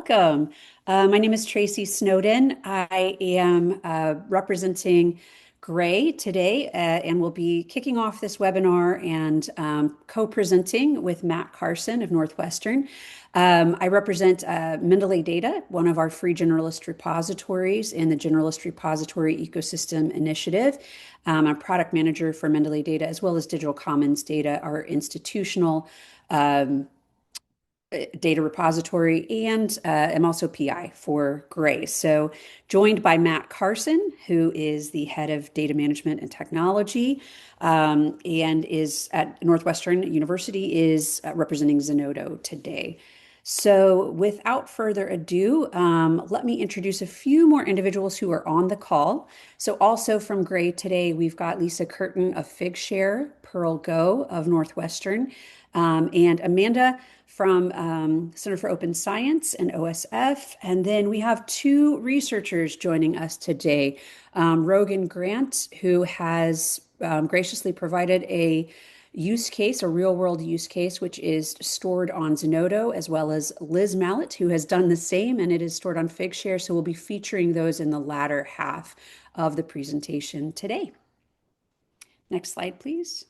Welcome. My name is Tracy Snowden. I am representing GREI today and will be kicking off this webinar and co-presenting with Matt Carson of Northwestern. I represent Mendeley Data, one of our free generalist repositories in the Generalist Repository Ecosystem Initiative. I'm a product manager for Mendeley Data as well as Digital Commons Data, our institutional data repository, and am also PI for GREI. So, joined by Matt Carson, who is the head of data management and technology, and is at Northwestern University, is representing Zenodo today. So, without further ado, let me introduce a few more individuals who are on the call. So, also from GREI today, we've got Lisa Curtin of Figshare, Pearl Go of Northwestern, and Amanda from Center for Open Science and OSF. And then we have two researchers joining us today. Rogan Grant, who has graciously provided a use case, a real world use case, which is stored on Zenodo, as well as Liz Mallet, who has done the same, and it is stored on Figshare. So we'll be featuring those in the latter half of the presentation today. Next slide, please.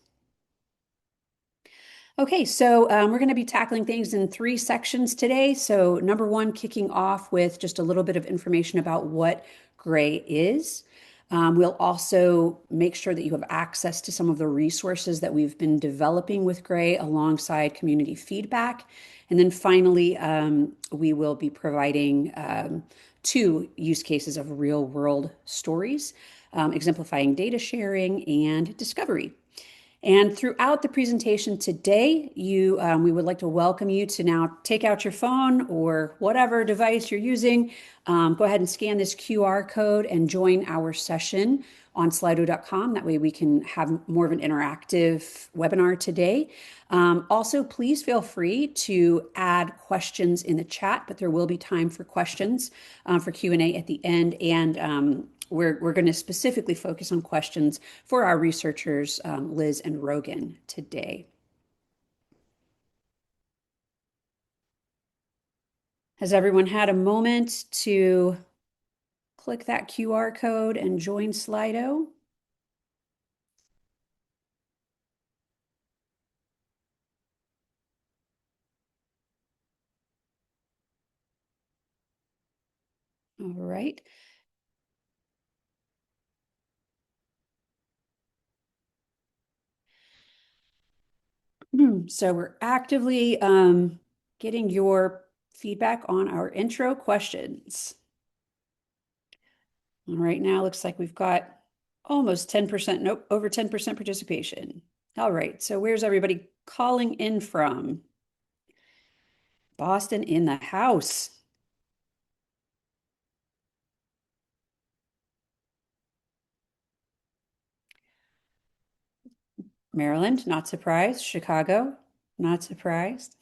Okay, so we're going to be tackling things in three sections today. So, number one, kicking off with just a little bit of information about what GREI is. We'll also make sure that you have access to some of the resources that we've been developing with GREI alongside community feedback. And then finally, we will be providing two use cases of real world stories, exemplifying data sharing and discovery. And throughout the presentation today, we would like to welcome you to now take out your phone or whatever device you're using. Go ahead and scan this QR code and join our session on slido.com. That way we can have more of an interactive webinar today. Also, please feel free to add questions in the chat, but there will be time for questions for Q&A at the end. And we're going to specifically focus on questions for our researchers, Liz and Rogan, today. Has everyone had a moment to click that QR code and join Slido? All right. So we're actively getting your feedback on our intro questions. And right now, looks like we've got almost 10%, nope, over 10% participation. All right, so where's everybody calling in from? Boston in the house. Maryland, not surprised. Chicago, not surprised.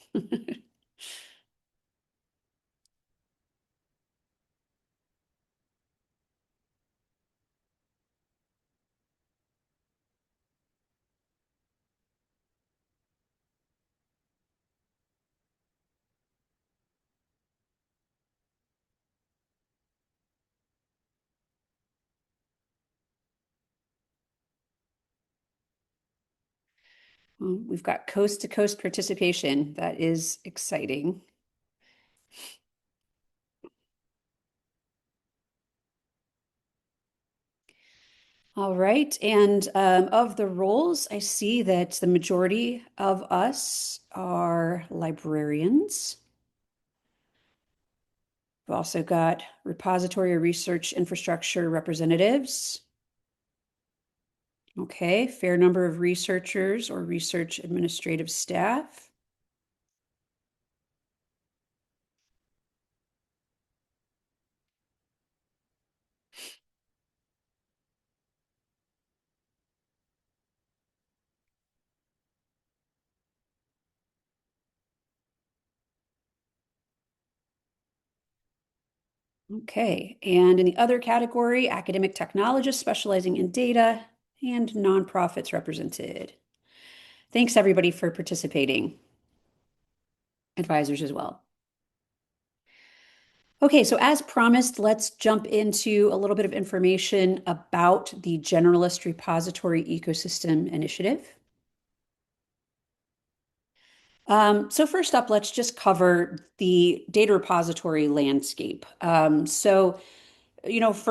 Well, we've got coast to coast participation. That is exciting. All right. And of the roles, I see that the majority of us are librarians. We've also got repository or research infrastructure representatives. Okay, fair number of researchers or research administrative staff. Okay, and in the other category, academic technologists specializing in data and nonprofits represented. Thanks everybody for participating. Advisors as well. Okay, so as promised, let's jump into a little bit of information about the Generalist Repository Ecosystem Initiative. So first up, let's just cover the data repository landscape. For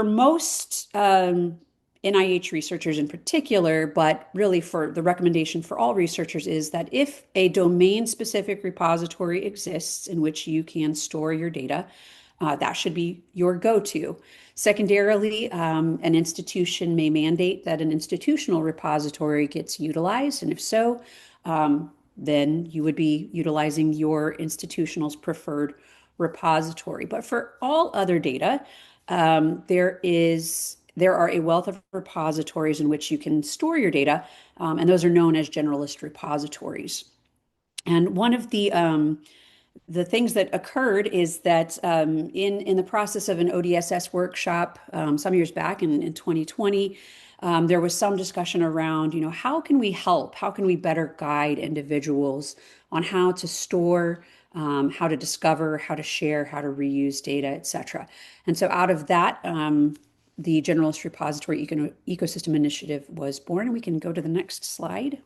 most NIH researchers in particular, but really for the recommendation for all researchers is that if a domain-specific repository exists in which you can store your data, that should be your go-to. Secondarily, an institution may mandate that an institutional repository gets utilized, and if so, then you would be utilizing your institutional's preferred repository. But for all other data, there are a wealth of repositories in which you can store your data, and those are known as generalist repositories. And one of the things that occurred is that in the process of an ODSS workshop some years back in 2020, there was some discussion around, how can we help? How can we better guide individuals on how to store, how to discover, how to share, how to reuse data, et cetera. And so out of that, the Generalist Repository Ecosystem Initiative was born. And we can go to the next slide.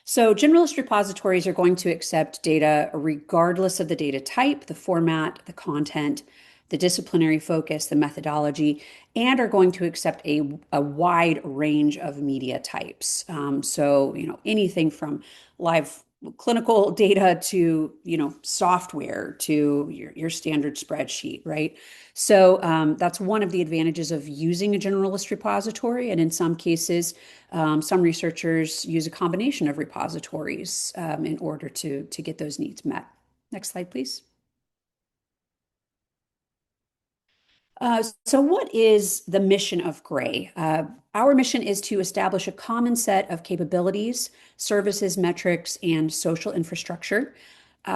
So generalist repositories are going to accept data regardless of the data type, the format, the content, the disciplinary focus, the methodology, and are going to accept a wide range of media types. Anything from live clinical data to, software to your standard spreadsheet, right? So that's one of the advantages of using a generalist repository. And in some cases, some researchers use a combination of repositories in order to get those needs met. Next slide, please. So what is the mission of GREI? Our mission is to establish a common set of capabilities, services, metrics, and social infrastructure.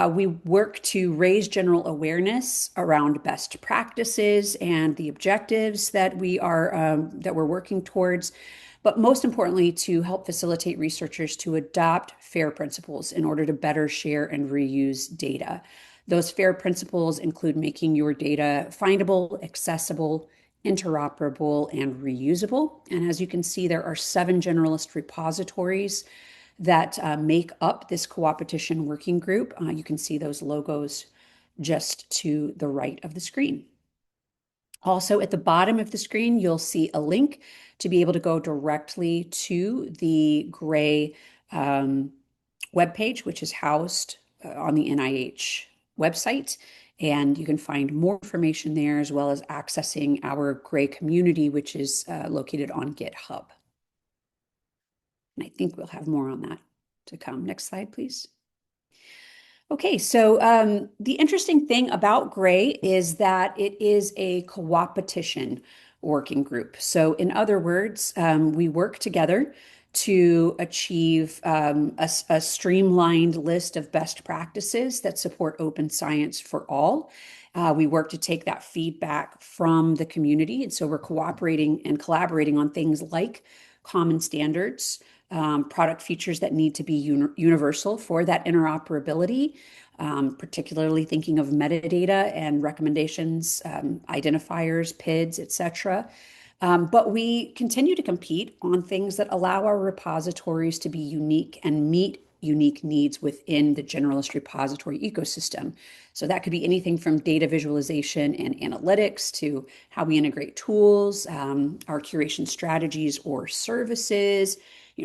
We work to raise general awareness around best practices and the objectives that we're working towards, but most importantly, to help facilitate researchers to adopt FAIR principles in order to better share and reuse data. Those FAIR principles include making your data findable, accessible, interoperable, and reusable. And as you can see, there are 7 generalist repositories that make up this co-opetition working group. You can see those logos just to the right of the screen. Also, at the bottom of the screen, you'll see a link to be able to go directly to the GREI webpage, which is housed on the NIH website. And you can find more information there, as well as accessing our GREI community, which is located on GitHub. And I think we'll have more on that to come. Next slide, please. Okay, so the interesting thing about GREI is that it is a co-opetition working group. So in other words, we work together to achieve a streamlined list of best practices that support open science for all. We work to take that feedback from the community. And so we're cooperating and collaborating on things like common standards, product features that need to be universal for that interoperability, particularly thinking of metadata and recommendations, identifiers, PIDs, et cetera. But we continue to compete on things that allow our repositories to be unique and meet unique needs within the generalist repository ecosystem. So that could be anything from data visualization and analytics to how we integrate tools, our curation strategies or services,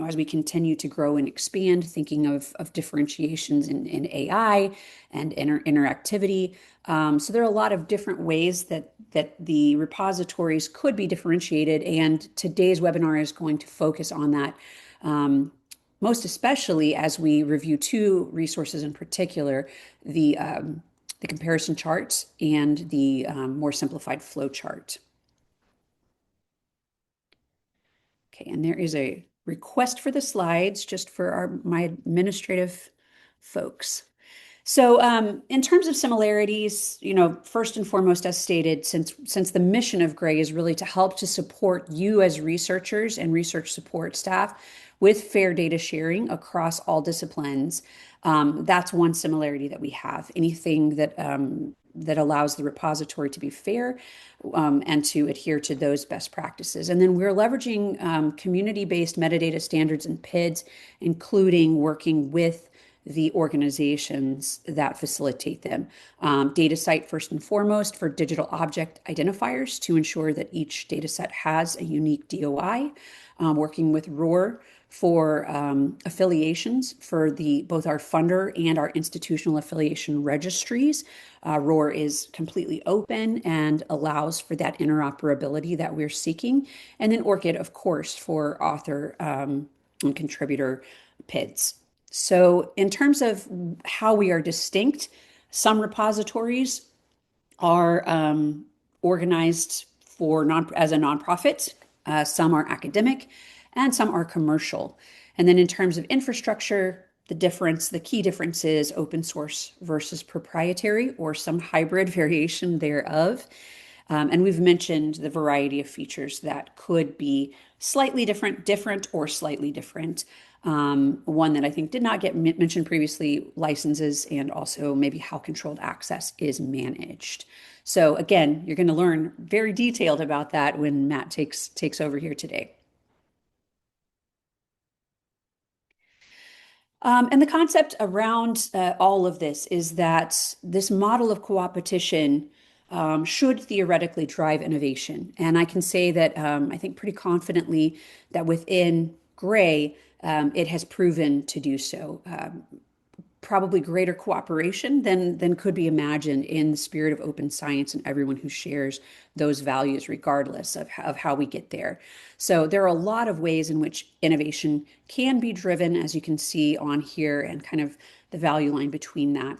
as we continue to grow and expand, thinking of differentiations in AI and interactivity. So there are a lot of different ways that the repositories could be differentiated, and today's webinar is going to focus on that, most especially as we review 2 resources in particular, the comparison charts and the more simplified flow chart. Okay, and there is a request for the slides just for my administrative folks. So in terms of similarities, first and foremost, as stated, since the mission of GREI is really to help to support you as researchers and research support staff with fair data sharing across all disciplines, That's one similarity that we have. Anything that allows the repository to be fair and to adhere to those best practices. And then we're leveraging community-based metadata standards and PIDs, including working with the organizations that facilitate them. DataCite first and foremost for digital object identifiers to ensure that each data set has a unique DOI. Working with ROAR for affiliations for both our funder and our institutional affiliation registries. ROAR is completely open and allows for that interoperability that we're seeking. And then ORCID, of course, for author and contributor PIDs. So in terms of how we are distinct, some repositories are organized as a nonprofit. Some are academic, and some are commercial. And then in terms of infrastructure, the key difference is open source versus proprietary or some hybrid variation thereof. And we've mentioned the variety of features that could be slightly different, or slightly different. One that I think did not get mentioned previously, licenses, and also maybe how controlled access is managed. So again, you're going to learn very detailed about that when Matt takes over here today. And the concept around all of this is that this model of coopetition should theoretically drive innovation. And I can say that I think pretty confidently that within GREI, it has proven to do so. Probably greater cooperation than could be imagined in the spirit of open science and everyone who shares those values, regardless of how we get there. So there are a lot of ways in which innovation can be driven, as you can see on here, and kind of the value line between that.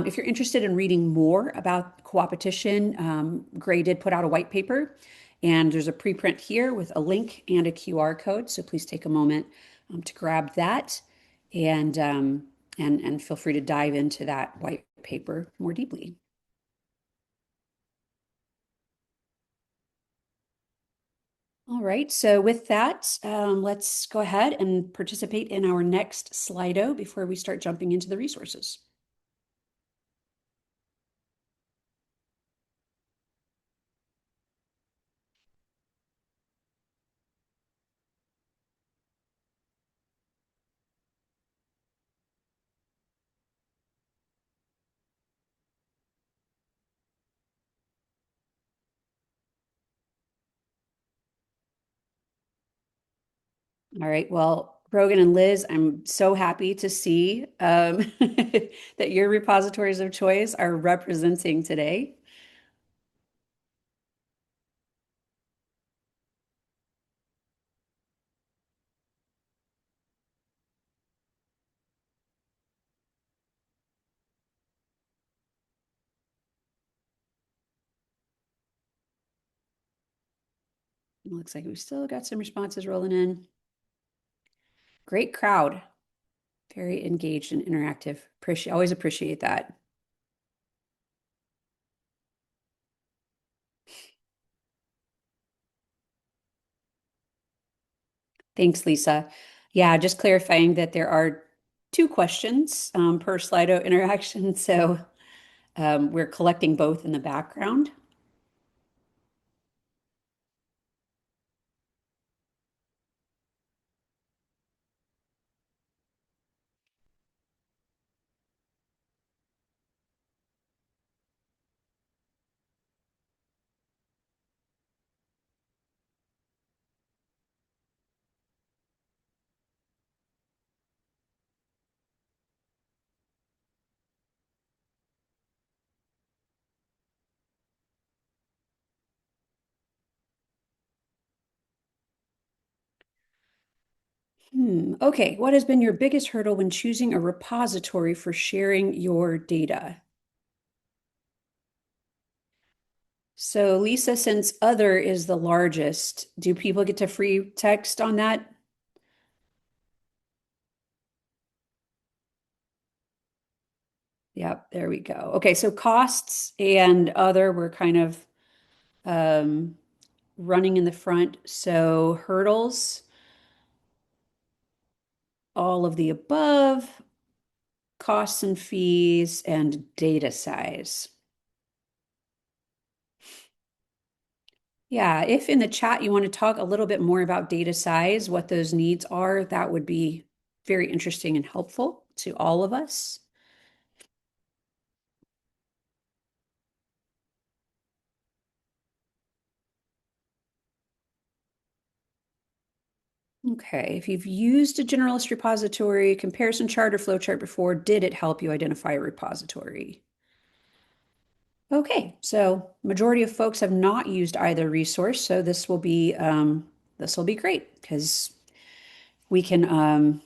If you're interested in reading more about coopetition, GREI did put out a white paper, and there's a preprint here with a link and a QR code. So please take a moment to grab that. And feel free to dive into that white paper more deeply. All right, so with that, let's go ahead and participate in our next Slido before we start jumping into the resources. All right, well, Brogan and Liz, I'm so happy to see that your repositories of choice are representing today. It looks like we still got some responses rolling in. Great crowd, very engaged and interactive. Always appreciate that. Thanks, Lisa. Yeah, just clarifying that there are two questions per Slido interaction. So we're collecting both in the background. Okay, what has been your biggest hurdle when choosing a repository for sharing your data? So Lisa, since other is the largest, do people get to free text on that? Yep, there we go. Okay, so costs and other were kind of um, running in the front. So hurdles, all of the above. costs and fees, and data size. Yeah, if in the chat you want to talk a little bit more about data size, what those needs are, that would be very interesting and helpful to all of us. Okay, if you've used a generalist repository, comparison chart, or flowchart before, did it help you identify a repository? Okay, so majority of folks have not used either resource, so this will be great because we can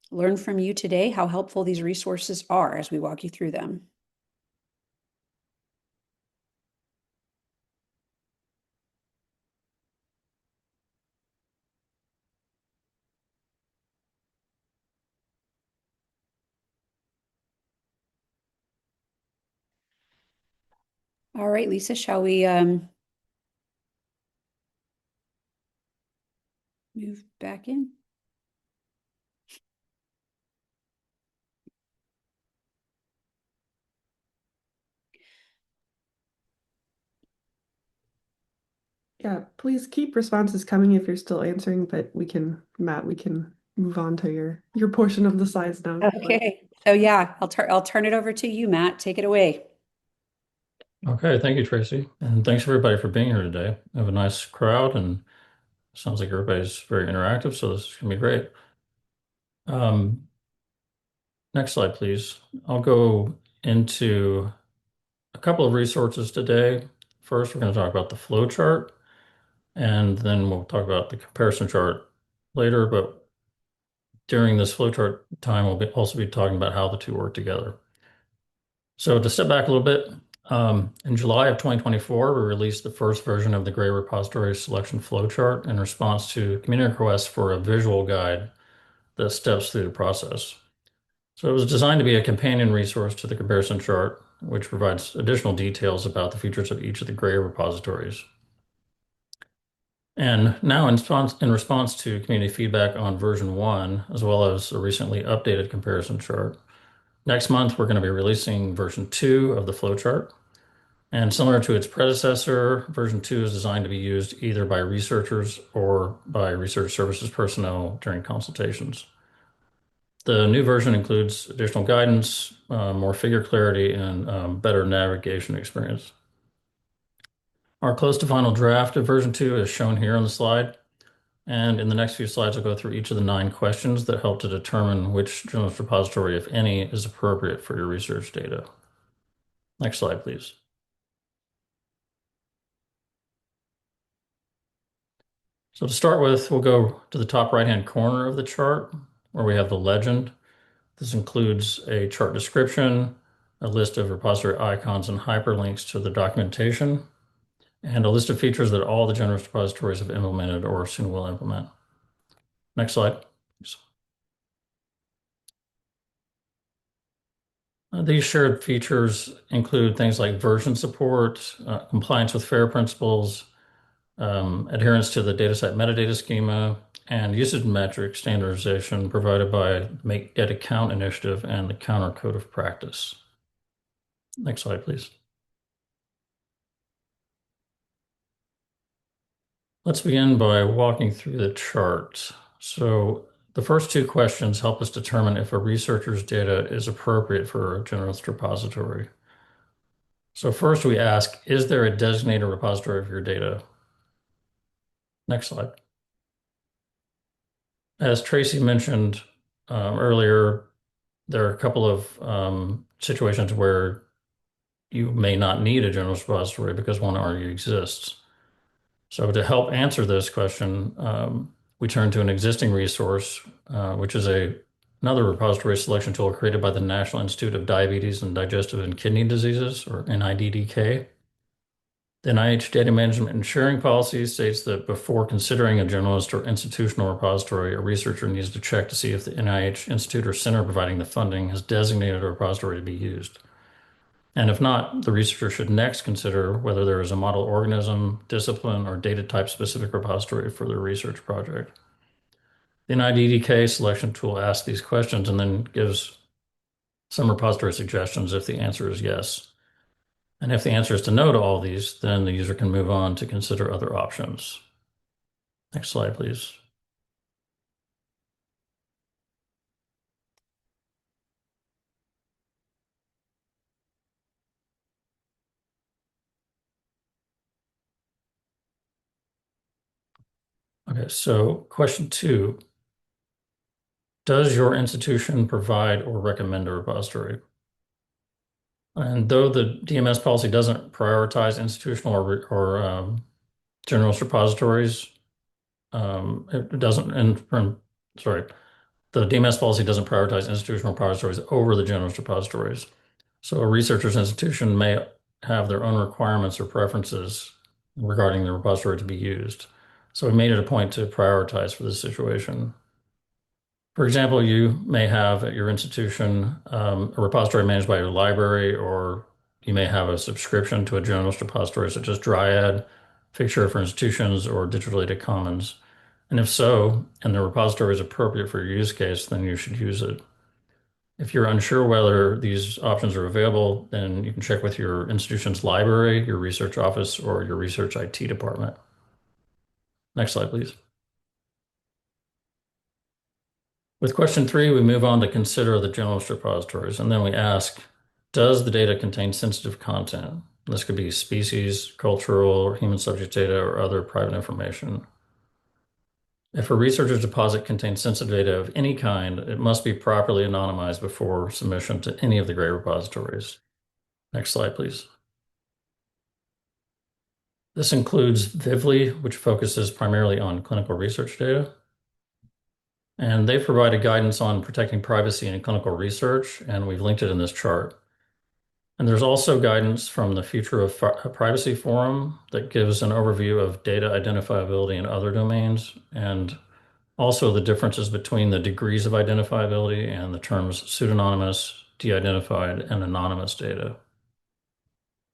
learn from you today how helpful these resources are as we walk you through them. All right, Lisa, shall we move back in? Yeah, please keep responses coming if you're still answering, but Matt, we can move on to your portion of the slides now if you'd like. Okay. So yeah, I'll turn it over to you, Matt. Take it away. Okay, thank you, Tracy. And thanks everybody for being here today. We have a nice crowd and sounds like everybody's very interactive, so this is gonna be great. Um, Next slide, please. I'll go into a couple of resources today. First, we're going to talk about the flow chart, and then we'll talk about the comparison chart later. But during this flow chart time, also be talking about how the two work together. So to step back a little bit, in July of 2024, we released the first version of the GREI repository selection flowchart in response to community requests for a visual guide that steps through the process. So it was designed to be a companion resource to the comparison chart, which provides additional details about the features of each of the GREI repositories. And now in response to community feedback on version 1, as well as a recently updated comparison chart, next month we're going to be releasing version 2 of the flowchart. And similar to its predecessor, version 2 is designed to be used either by researchers or by research services personnel during consultations. The new version includes additional guidance, more figure clarity, and better navigation experience. Our close to final draft of version 2 is shown here on the slide. And in the next few slides, I'll go through each of the 9 questions that help to determine which journalist repository, if any, is appropriate for your research data. Next slide, please. So to start with, we'll go to the top right-hand corner of the chart where we have the legend. This includes a chart description, a list of repository icons and hyperlinks to the documentation, and a list of features that all the generalist repositories have implemented or soon will implement. Next slide. These shared features include things like version support, compliance with FAIR principles, adherence to the DataSite metadata schema, and usage metric standardization provided by Make Data Count initiative and the Counter Code of Practice. Next slide, please. Let's begin by walking through the chart. So the first 2 questions help us determine if a researcher's data is appropriate for a generalist repository. So first we ask, is there a designated repository of your data? Next slide. As Tracy mentioned earlier, there are a couple of situations where you may not need a generalist repository because one already exists. So to help answer this question, we turn to an existing resource, which is another repository selection tool created by the National Institute of Diabetes and Digestive and Kidney Diseases, or NIDDK. The NIH data management and sharing policy states that before considering a generalist or institutional repository, a researcher needs to check to see if the NIH institute or center providing the funding has designated a repository to be used. And if not, the researcher should next consider whether there is a model organism, discipline, or data type specific repository for their research project. The NIDDK selection tool asks these questions and then gives some repository suggestions if the answer is yes. And if the answer is to no to all these, then the user can move on to consider other options. Next slide, please. Okay, so question 2, does your institution provide or recommend a repository? And though the DMS policy doesn't prioritize institutional or generalist repositories, it doesn't, sorry, the DMS policy doesn't prioritize institutional repositories over the generalist repositories. So a researcher's institution may have their own requirements or preferences regarding the repository to be used. So we made it a point to prioritize for this situation. For example, you may have at your institution a repository managed by your library, or you may have a subscription to a generalist repository such as Dryad, Figshare for Institutions, or Digital Data Commons. And if so, and the repository is appropriate for your use case, then you should use it. If you're unsure whether these options are available, then you can check with your institution's library, your research office, or your research IT department. Next slide, please. With question 3, we move on to consider the generalist repositories, and then we ask, does the data contain sensitive content? This could be species, cultural, or human subject data, or other private information. If a researcher's deposit contains sensitive data of any kind, it must be properly anonymized before submission to any of the GREI repositories. Next slide, please. This includes Vivli, which focuses primarily on clinical research data. And they provided guidance on protecting privacy in clinical research, and we've linked it in this chart. And there's also guidance from the Future of Privacy Forum that gives an overview of data identifiability in other domains, and also the differences between the degrees of identifiability and the terms pseudonymous, de-identified, and anonymous data.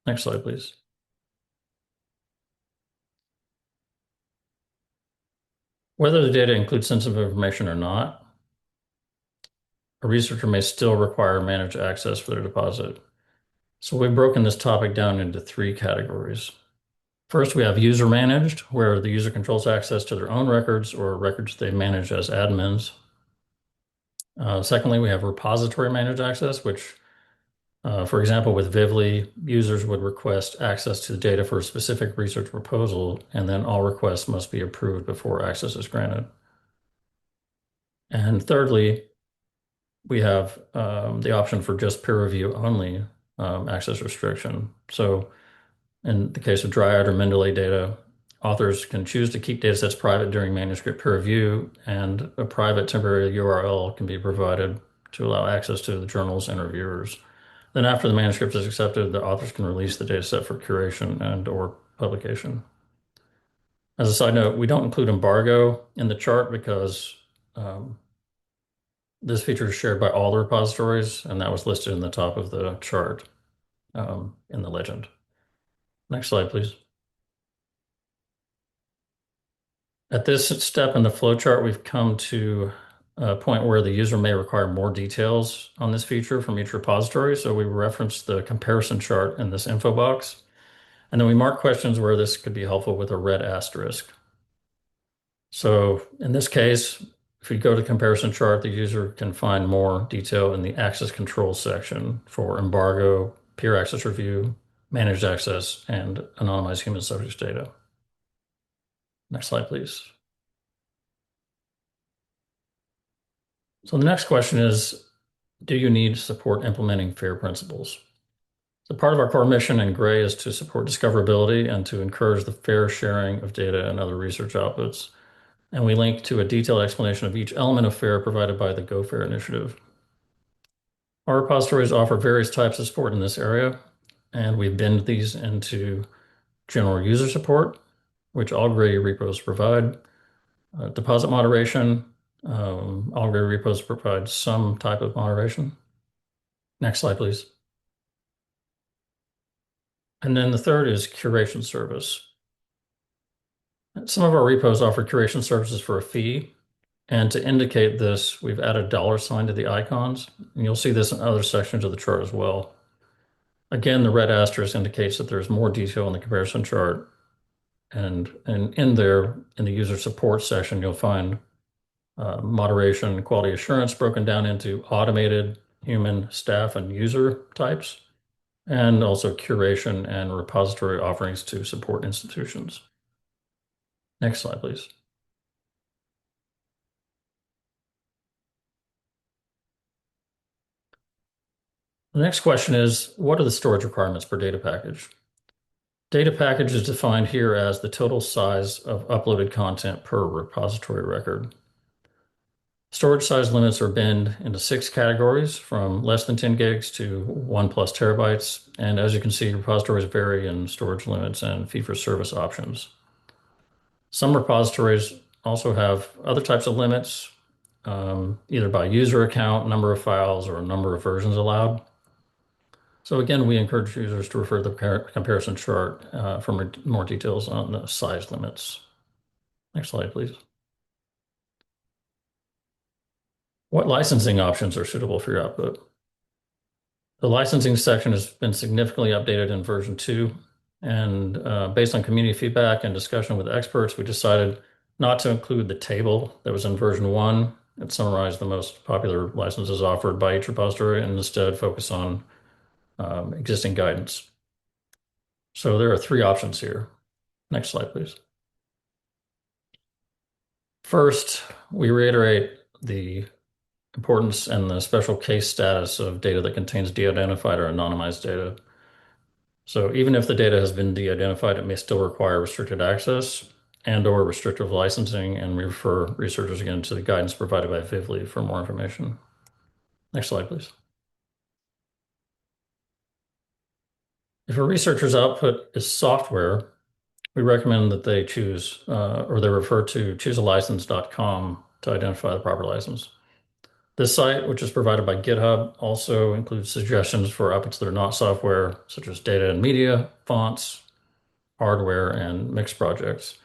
Next slide, please. Whether the data includes sensitive information or not, a researcher may still require managed access for their deposit. So we've broken this topic down into 3 categories. First, we have user managed, where the user controls access to their own records or records they manage as admins. Secondly, we have repository managed access, which, for example, with Vivli, users would request access to the data for a specific research proposal, and then all requests must be approved before access is granted. And thirdly, we have the option for just peer review only access restriction. So in the case of Dryad or Mendeley data, authors can choose to keep datasets private during manuscript peer review, and a private temporary URL can be provided to allow access to the journals and reviewers. Then after the manuscript is accepted, the authors can release the dataset for curation and/or publication. As a side note, we don't include embargo in the chart because this feature is shared by all the repositories, and that was listed in the top of the chart in the legend. Next slide, please. At this step in the flowchart, we've come to a point where the user may require more details on this feature from each repository. So we reference the comparison chart in this info box. And then we mark questions where this could be helpful with a red asterisk. So in this case, if we go to comparison chart, the user can find more detail in the access control section for embargo, peer access review, managed access, and anonymized human subjects data. Next slide, please. So the next question is, do you need support implementing FAIR principles? So part of our core mission in GREI is to support discoverability and to encourage the fair sharing of data and other research outputs. And we link to a detailed explanation of each element of FAIR provided by the Go FAIR initiative. Our repositories offer various types of support in this area, and we've binned these into general user support, which all GREI repos provide, deposit moderation, all GREI repos provide some type of moderation. Next slide, please. And then the third is curation service. Some of our repos offer curation services for a fee, And to indicate this, we've added $sign to the icons. And you'll see this in other sections of the chart as well. Again, the red asterisk indicates that there's more detail in the comparison chart. And in there, in the user support section, you'll find moderation and quality assurance broken down into automated, human, staff, and user types, and also curation and repository offerings to support institutions. Next slide, please. The next question is, what are the storage requirements per data package? Data package is defined here as the total size of uploaded content per repository record. Storage size limits are binned into 6 categories from less than 10 gigs to 1+ terabytes. And as you can see, repositories vary in storage limits and fee-for-service options. Some repositories also have other types of limits, either by user account, number of files, or number of versions allowed. So again, we encourage users to refer to the comparison chart for more details on the size limits. Next slide, please. What licensing options are suitable for your output? The licensing section has been significantly updated in version 2, and based on community feedback and discussion with experts, we decided not to include the table that was in version 1. It summarized the most popular licenses offered by each repository and instead focus on existing guidance. So there are 3 options here. Next slide, please. First, we reiterate the importance and the special case status of data that contains de-identified or anonymized data. So even if the data has been de-identified, it may still require restricted access and/or restrictive licensing, and we refer researchers again to the guidance provided by Vivli for more information. Next slide, please. If a researcher's output is software, we recommend that they choose or they refer to choosealicense.com to identify the proper license. This site, which is provided by GitHub, also includes suggestions for outputs that are not software, such as data and media, fonts, hardware, and mixed projects.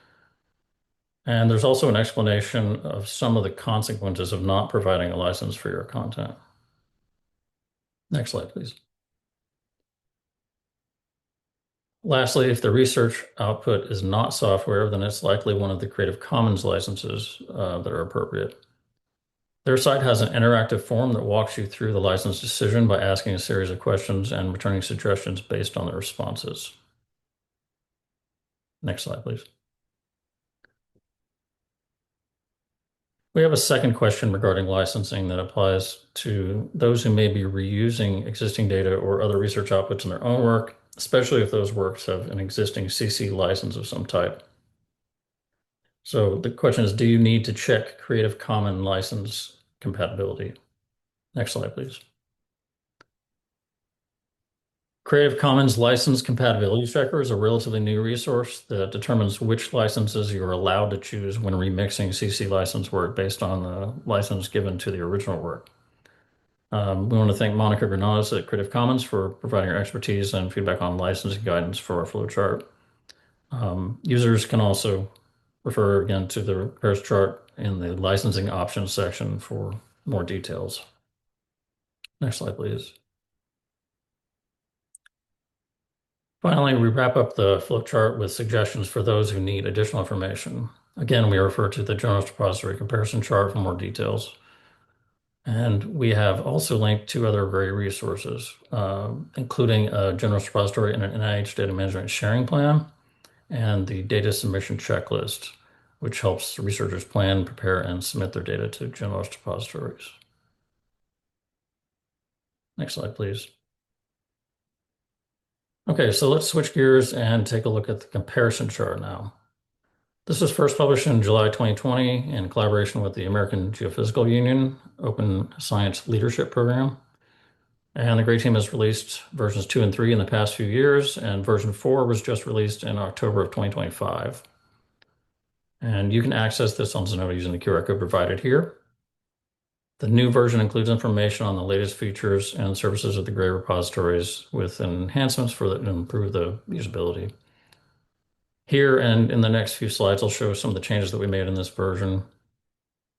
And there's also an explanation of some of the consequences of not providing a license for your content. Next slide, please. Lastly, if the research output is not software, then it's likely one of the Creative Commons licenses that are appropriate. Their site has an interactive form that walks you through the license decision by asking a series of questions and returning suggestions based on the responses. Next slide, please. We have a second question regarding licensing that applies to those who may be reusing existing data or other research outputs in their own work, especially if those works have an existing CC license of some type. So the question is, do you need to check Creative Commons license compatibility? Next slide, please. Creative Commons License Compatibility Checker is a relatively new resource that determines which licenses you're allowed to choose when remixing CC license work based on the license given to the original work. We want to thank Monica Granados at Creative Commons for providing her expertise and feedback on licensing guidance for our flowchart. Users can also refer again to the repairs chart in the licensing options section for more details. Next slide, please. Finally, we wrap up the flowchart with suggestions for those who need additional information. Again, we refer to the Journalist Repository comparison chart for more details. And we have also linked 2 other GREI resources, including a Journalist Repository and an NIH Data Management Sharing Plan, and the Data Submission Checklist, which helps researchers plan, prepare, and submit their data to Journalist Repositories. Next slide, please. Okay, so let's switch gears and take a look at the comparison chart now. This was first published in July 2020 in collaboration with the American Geophysical Union Open Science Leadership Program. And the GREI team has released versions 2 and 3 in the past few years, and version 4 was just released in October of 2025. And you can access this on Zenodo using the QR code provided here. The new version includes information on the latest features and services of the GREI repositories with enhancements to improve the usability. Here and in the next few slides, I'll show some of the changes that we made in this version.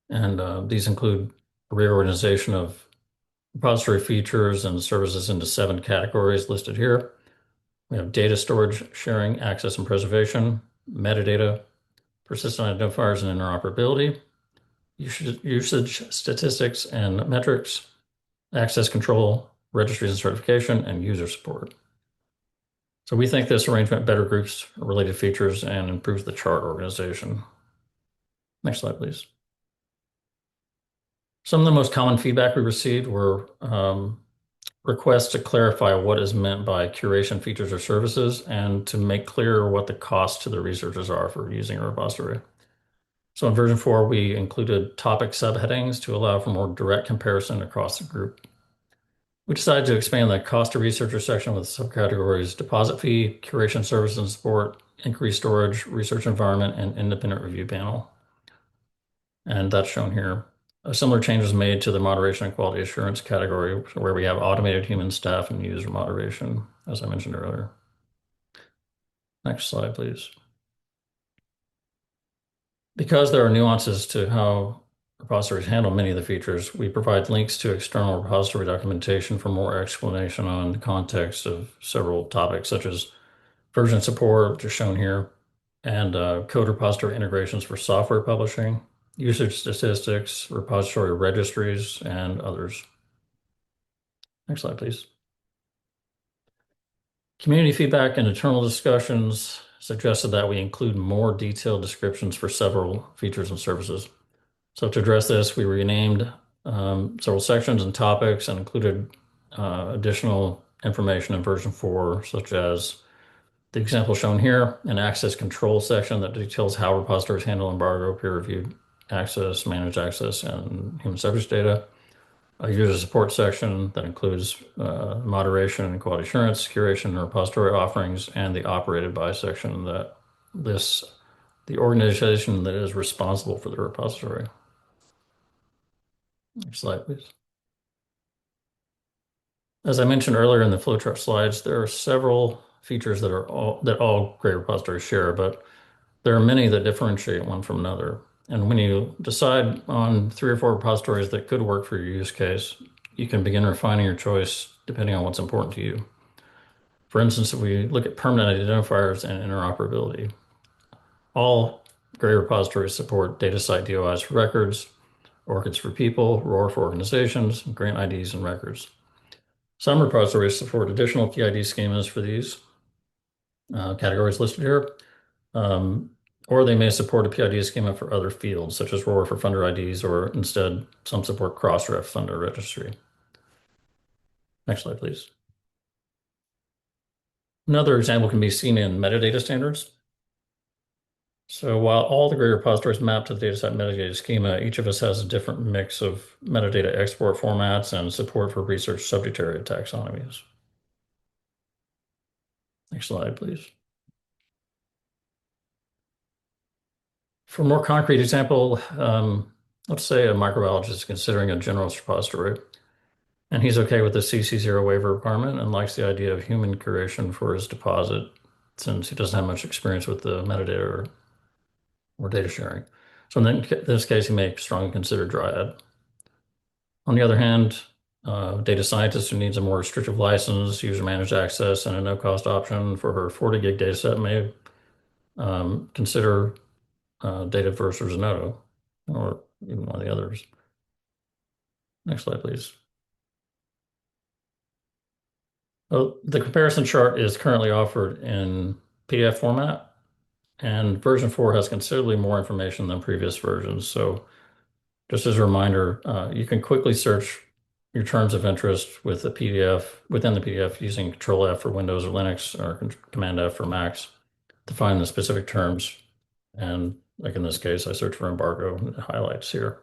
And these include reorganization of repository features and services into 7 categories listed here. We have data storage, sharing, access, and preservation, metadata, persistent identifiers and interoperability, usage statistics and metrics, access control, registries and certification, and user support. So we think this arrangement better groups related features and improves the chart organization. Next slide, please. Some of the most common feedback we received were requests to clarify what is meant by curation features or services and to make clear what the costs to the researchers are for using a repository. So in version 4, we included topic subheadings to allow for more direct comparison across the group. We decided to expand the cost to researcher section with subcategories deposit fee, curation services and support, increased storage, research environment, and independent review panel. And that's shown here. A similar change was made to the moderation and quality assurance category, where we have automated human staff and user moderation, as I mentioned earlier. Next slide, please. Because there are nuances to how repositories handle many of the features, we provide links to external repository documentation for more explanation on the context of several topics, such as version support, which is shown here, and code repository integrations for software publishing, usage statistics, repository registries, and others. Next slide, please. Community feedback and internal discussions suggested that we include more detailed descriptions for several features and services. So to address this, we renamed several sections and topics and included additional information in version 4, such as the example shown here, an access control section that details how repositories handle embargo, peer-reviewed access, managed access, and human subject data. A user support section that includes moderation and quality assurance, curation and repository offerings, and the operated by section that lists the organization that is responsible for the repository. Next slide, please. As I mentioned earlier in the flowchart slides, there are several features that all GREI repositories share, but there are many that differentiate one from another. And when you decide on 3 or 4 repositories that could work for your use case, you can begin refining your choice depending on what's important to you. For instance, if we look at permanent identifiers and interoperability, all GREI repositories support DataCite DOIs for records, ORCIDs for people, ROR for organizations, grant IDs and records. Some repositories support additional PID schemas for these categories listed here, or they may support a PID schema for other fields, such as ROR for funder IDs, or instead, some support Crossref funder registry. Next slide, please. Another example can be seen in metadata standards. So while all the GREI repositories map to the DataCite metadata schema, each of us has a different mix of metadata export formats and support for research subject area taxonomies. Next slide, please. For a more concrete example, let's say a microbiologist is considering a generalist repository, and he's okay with the CC0 waiver requirement and likes the idea of human curation for his deposit, since he doesn't have much experience with the metadata or data sharing. So in this case, he may strongly consider Dryad. On the other hand, a data scientist who needs a more restrictive license, user-managed access, and a no-cost option for her 40 gig dataset may consider Dataverse or Zenodo, or even one of the others. Next slide, please. Oh, the comparison chart is currently offered in PDF format, and version 4 has considerably more information than previous versions. So just as a reminder, you can quickly search your terms of interest with the PDF within the PDF using Control F for Windows or Linux or Command F for Macs to find the specific terms. And like in this case, I search for embargo and it highlights here.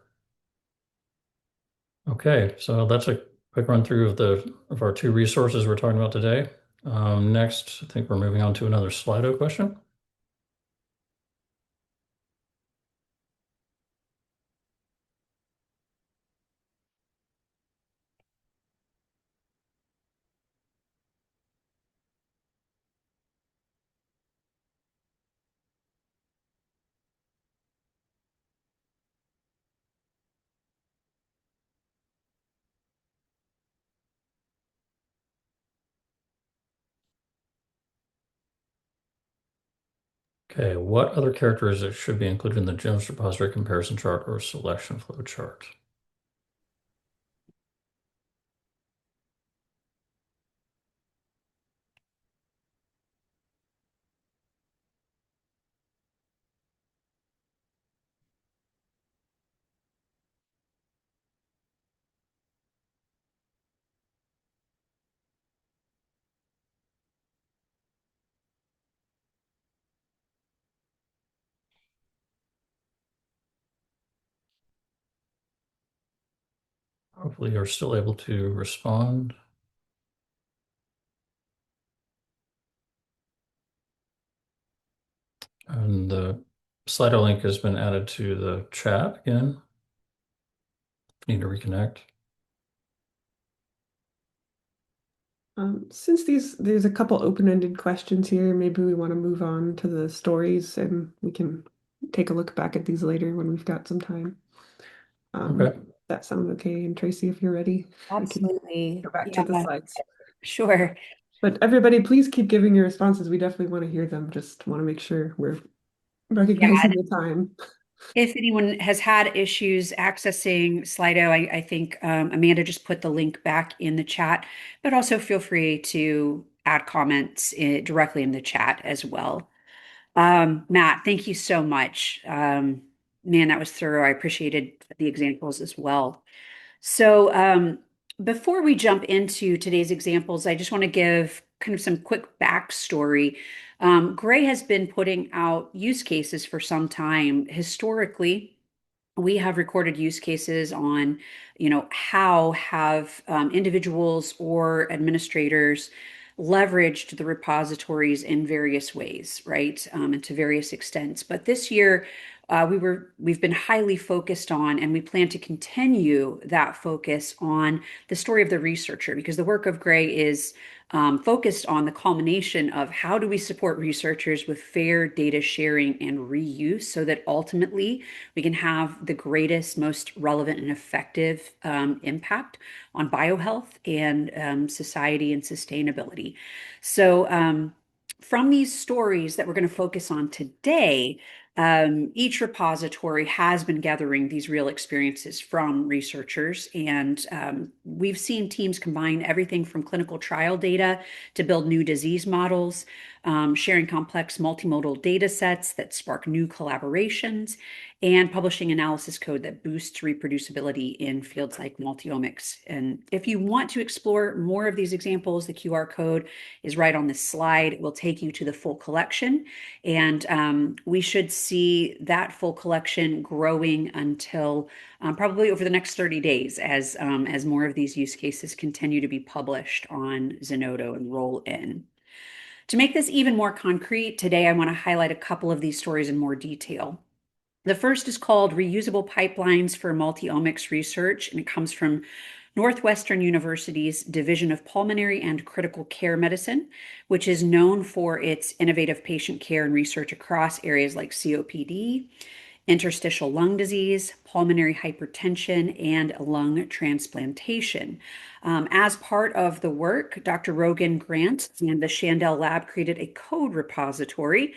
Okay, so that's a quick run through of our 2 resources we're talking about today. Next, I think we're moving on to another Slido question. Okay, what other characteristics should be included in the GEMS repository comparison chart or selection flow chart? Hopefully you're still able to respond. And the Slido link has been added to the chat again. Need to reconnect. Since there's a couple open-ended questions here, maybe we want to move on to the stories and we can take a look back at these later when we've got some time. Okay. That sounds okay. And Tracy, if you're ready, we can Absolutely. go back to Yeah, the slides. sure. But everybody, please keep giving your responses. We definitely want to hear them. Just want to make sure we're Yeah, recognizing the time. if anyone has had issues accessing Slido, I think Amanda just put the link back in the chat, but also feel free to add comments directly in the chat as well. Matt, thank you so much. Man, that was thorough. I appreciated the examples as well. So, before we jump into today's examples, I just want to give kind of some quick backstory. GREI has been putting out use cases for some time. Historically, we have recorded use cases on, how have individuals or administrators leveraged the repositories in various ways, right? And to various extents. But this year, we've been highly focused on, and we plan to continue that focus on the story of the researcher, because the work of GREI is focused on the culmination of how do we support researchers with fair data sharing and reuse so that ultimately we can have the greatest, most relevant, and effective impact on biohealth and society and sustainability. So, from these stories that we're going to focus on today, each repository has been gathering these real experiences from researchers, and we've seen teams combine everything from clinical trial data to build new disease models, sharing complex multimodal data sets that spark new collaborations, and publishing analysis code that boosts reproducibility in fields like multiomics. And if you want to explore more of these examples, the QR code is right on this slide. It will take you to the full collection. And we should see that full collection growing until probably over the next 30 days as more of these use cases continue to be published on Zenodo and roll in. To make this even more concrete, today I want to highlight a couple of these stories in more detail. The first is called Reusable Pipelines for Multiomics Research, and it comes from Northwestern University's Division of Pulmonary and Critical Care Medicine, which is known for its innovative patient care and research across areas like COPD, interstitial lung disease, pulmonary hypertension, and lung transplantation. As part of the work, Dr. Rogan Grant and the Shandell Lab created a code repository.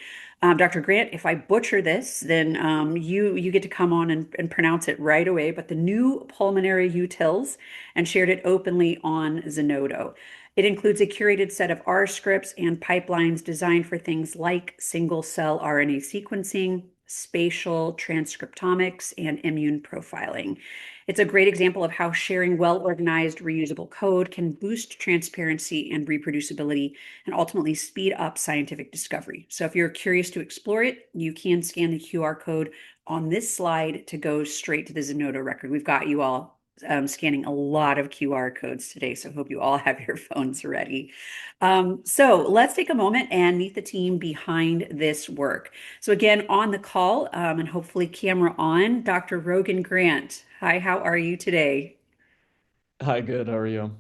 Dr. Grant, if I butcher this, then you get to come on and pronounce it right away. But the new pulmonary utils and shared it openly on Zenodo. It includes a curated set of R scripts and pipelines designed for things like single cell RNA sequencing, spatial transcriptomics, and immune profiling. It's a great example of how sharing well-organized, reusable code can boost transparency and reproducibility and ultimately speed up scientific discovery. So if you're curious to explore it, you can scan the QR code on this slide to go straight to the Zenodo record. We've got you all scanning a lot of QR codes today, so I hope you all have your phones ready. So let's take a moment and meet the team behind this work. So again, on the call and hopefully camera on, Dr. Rogan Grant. Hi, how are you today? Hi, good. How are you?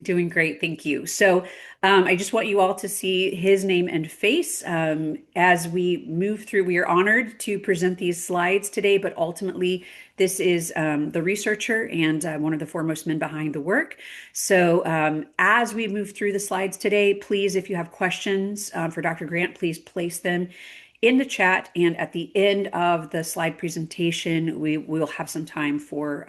Doing great, thank you. So I just want you all to see his name and face as we move through. We are honored to present these slides today, but ultimately this is the researcher and one of the foremost men behind the work. So as we move through the slides today, please, if you have questions for Dr. Grant, please place them in the chat, and at the end of the slide presentation, we will have some time for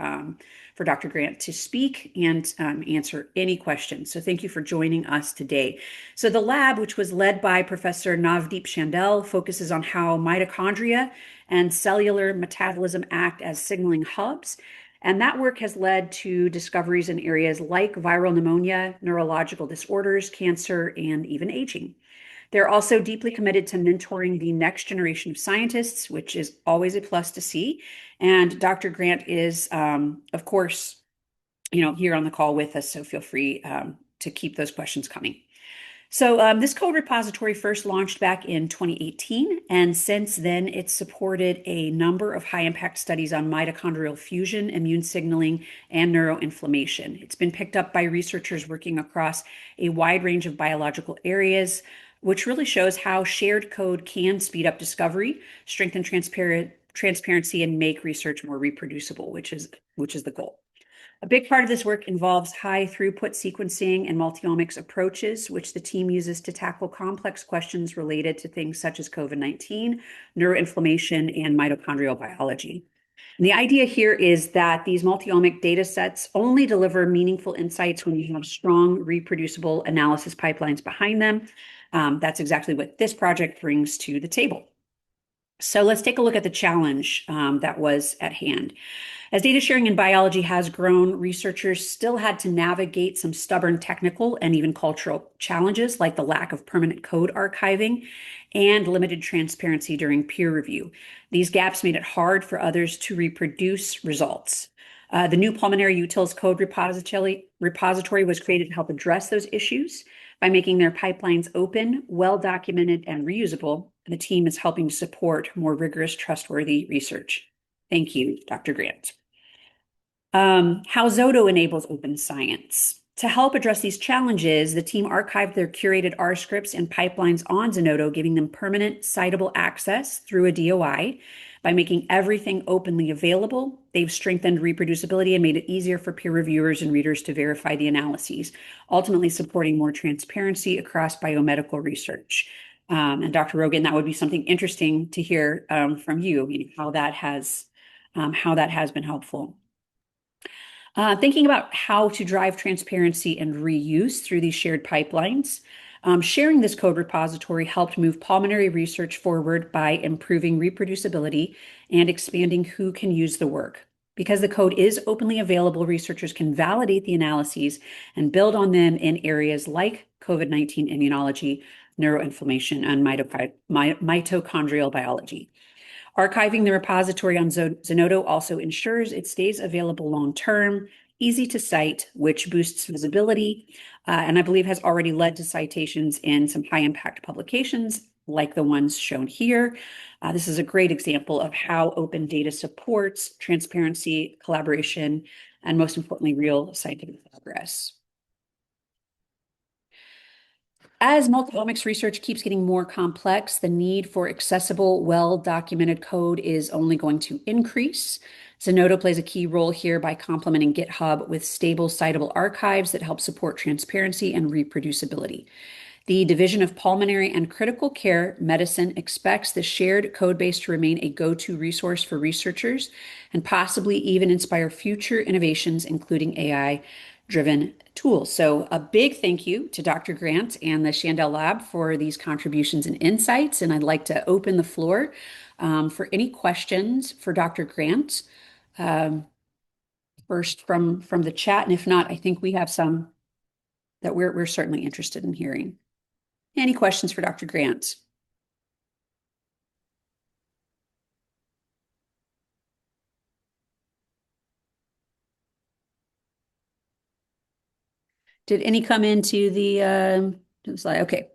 Dr. Grant to speak and answer any questions. So thank you for joining us today. So the lab, which was led by Professor Navdeep Chandel, focuses on how mitochondria and cellular metabolism act as signaling hubs. And that work has led to discoveries in areas like viral pneumonia, neurological disorders, cancer, and even aging. They're also deeply committed to mentoring the next generation of scientists, which is always a plus to see. And Dr. Grant is, of course, here on the call with us, so feel free to keep those questions coming. So this code repository first launched back in 2018, and since then it's supported a number of high-impact studies on mitochondrial fusion, immune signaling, and neuroinflammation. It's been picked up by researchers working across a wide range of biological areas, which really shows how shared code can speed up discovery, strengthen transparency, and make research more reproducible, which is the goal. A big part of this work involves high throughput sequencing and multiomics approaches, which the team uses to tackle complex questions related to things such as COVID-19, neuroinflammation, and mitochondrial biology. And the idea here is that these multiomic data sets only deliver meaningful insights when you have strong, reproducible analysis pipelines behind them. That's exactly what this project brings to the table. So let's take a look at the challenge that was at hand. As data sharing in biology has grown, researchers still had to navigate some stubborn technical and even cultural challenges, like the lack of permanent code archiving and limited transparency during peer review. These gaps made it hard for others to reproduce results. The new pulmonary utils code repository was created to help address those issues by making their pipelines open, well-documented, and reusable. The team is helping to support more rigorous, trustworthy research. Thank you, Dr. Grant. How Zoto enables open science. To help address these challenges, the team archived their curated R scripts and pipelines on Zenodo, giving them permanent citable access through a DOI. By making everything openly available, they've strengthened reproducibility and made it easier for peer reviewers and readers to verify the analyses, ultimately supporting more transparency across biomedical research. And Dr. Rogan, that would be something interesting to hear from you, how that has been helpful. Thinking about how to drive transparency and reuse through these shared pipelines. Sharing this code repository helped move pulmonary research forward by improving reproducibility and expanding who can use the work. Because the code is openly available, researchers can validate the analyses and build on them in areas like COVID-19 immunology, neuroinflammation, and mitochondrial biology. Archiving the repository on Zenodo also ensures it stays available long-term, easy to cite, which boosts visibility, and I believe has already led to citations in some high-impact publications like the ones shown here. This is a great example of how open data supports transparency, collaboration, and most importantly, real scientific progress. As multiomics research keeps getting more complex, the need for accessible, well-documented code is only going to increase. Zenodo plays a key role here by complementing GitHub with stable, citable archives that help support transparency and reproducibility. The Division of Pulmonary and Critical Care Medicine expects the shared code base to remain a go-to resource for researchers and possibly even inspire future innovations, including AI-driven tools. So a big thank you to Dr. Grant and the Chandel Lab for these contributions and insights. And I'd like to open the floor for any questions for Dr. Grant. First from the chat, and if not, I think we have some that we're certainly interested in hearing. Any questions for Dr. Grant? Did any come into the slide? Okay.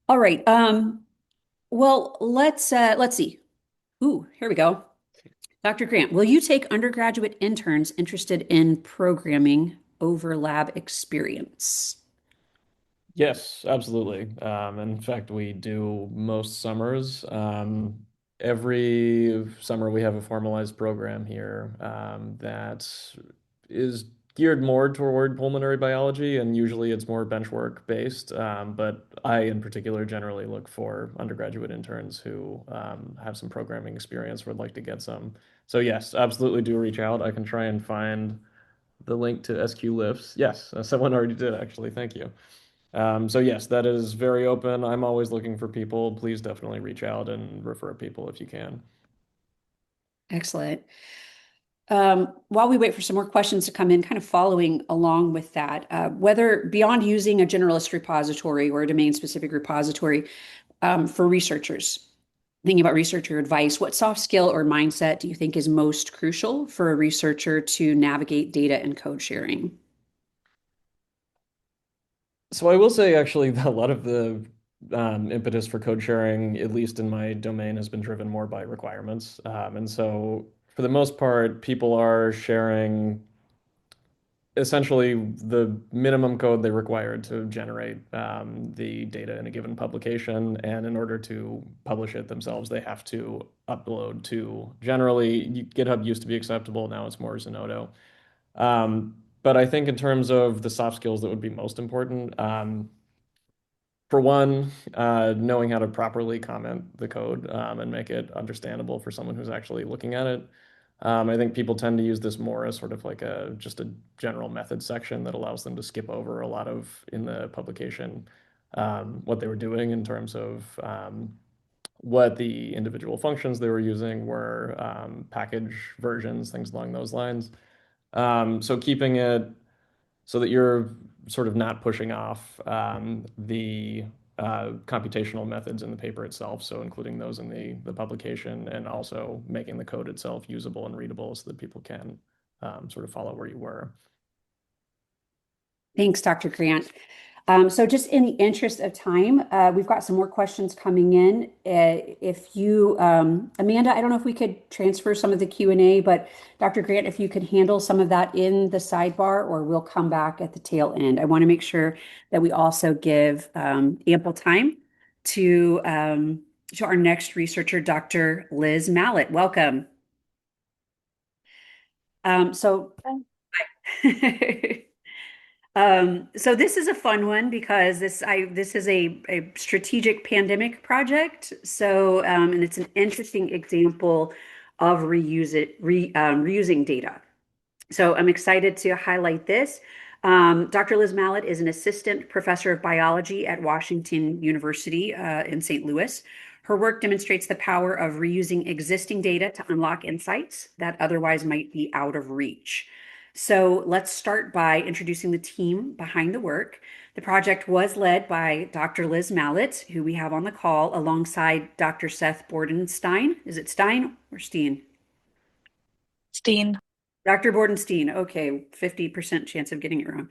All right. Well, let's see. Ooh, here we go. Dr. Grant, will you take undergraduate interns interested in programming over lab experience? Yes, absolutely. In fact, we do most summers. Every summer we have a formalized program here that is geared more toward pulmonary biology, and usually it's more bench work based. But I, in particular, generally look for undergraduate interns who have some programming experience, would like to get some. So yes, absolutely do reach out. I can try and find the link to SQ Lifts. Yes, someone already did actually. Thank you. So yes, that is very open. I'm always looking for people. Please definitely reach out and refer people if you can. Excellent. While we wait for some more questions to come in, kind of following along with that, whether beyond using a generalist repository or a domain-specific repository for researchers, thinking about researcher advice, what soft skill or mindset do you think is most crucial for a researcher to navigate data and code sharing? So I will say actually that a lot of the impetus for code sharing, at least in my domain, has been driven more by requirements. And so for the most part, people are sharing essentially the minimum code they required to generate the data in a given publication. And in order to publish it themselves, they have to upload to generally GitHub used to be acceptable. Now it's more Zenodo. But I think in terms of the soft skills that would be most important, for one, knowing how to properly comment the code and make it understandable for someone who's actually looking at it. I think people tend to use this more as sort of like just a general method section that allows them to skip over a lot of in the publication what they were doing in terms of what the individual functions they were using were, package versions, things along those lines. So keeping it so that you're sort of not pushing off the computational methods in the paper itself, so including those in the publication and also making the code itself usable and readable so that people can sort of follow where you were. Thanks, Dr. Grant. So just in the interest of time, we've got some more questions coming in. If you, Amanda, I don't know if we could transfer some of the Q&A, but Dr. Grant, if you could handle some of that in the sidebar, or we'll come back at the tail end. I want to make sure that we also give ample time to our next researcher, Dr. Liz Mallett. Welcome. So so this is a fun one because this is a strategic pandemic project. So and it's an interesting example of reusing data. So I'm excited to highlight this. Dr. Liz Mallett is an assistant professor of biology at Washington University in St. Louis. Her work demonstrates the power of reusing existing data to unlock insights that otherwise might be out of reach. So let's start by introducing the team behind the work. The project was led by Dr. Liz Mallett, who we have on the call, alongside Dr. Seth Bordenstein. Is it Stein or Steen? Steen. Dr. Bordenstein, okay, 50% chance of getting it wrong,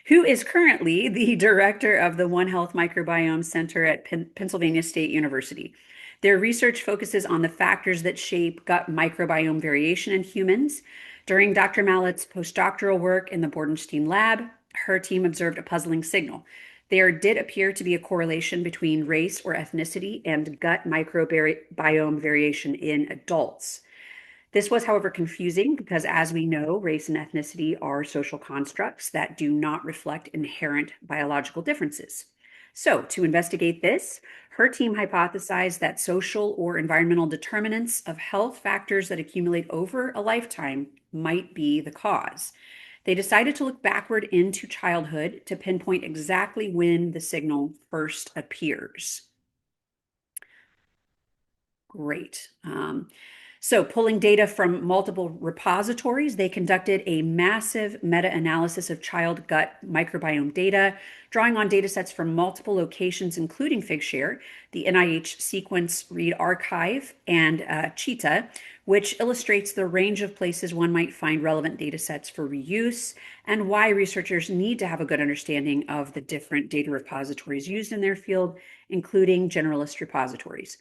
who is currently the director of the One Health Microbiome Center at Pennsylvania State University. Their research focuses on the factors that shape gut microbiome variation in humans. During Dr. Mallett's postdoctoral work in the Bordenstein lab, her team observed a puzzling signal. There did appear to be a correlation between race or ethnicity and gut microbiome variation in adults. This was, however, confusing because, as we know, race and ethnicity are social constructs that do not reflect inherent biological differences. So, to investigate this, her team hypothesized that social or environmental determinants of health factors that accumulate over a lifetime might be the cause. They decided to look backward into childhood to pinpoint exactly when the signal first appears. Great. So pulling data from multiple repositories, they conducted a massive meta-analysis of child gut microbiome data, drawing on data sets from multiple locations, including Figshare, the NIH Sequence Read Archive, and Cheetah, which illustrates the range of places one might find relevant data sets for reuse and why researchers need to have a good understanding of the different data repositories used in their field, including generalist repositories.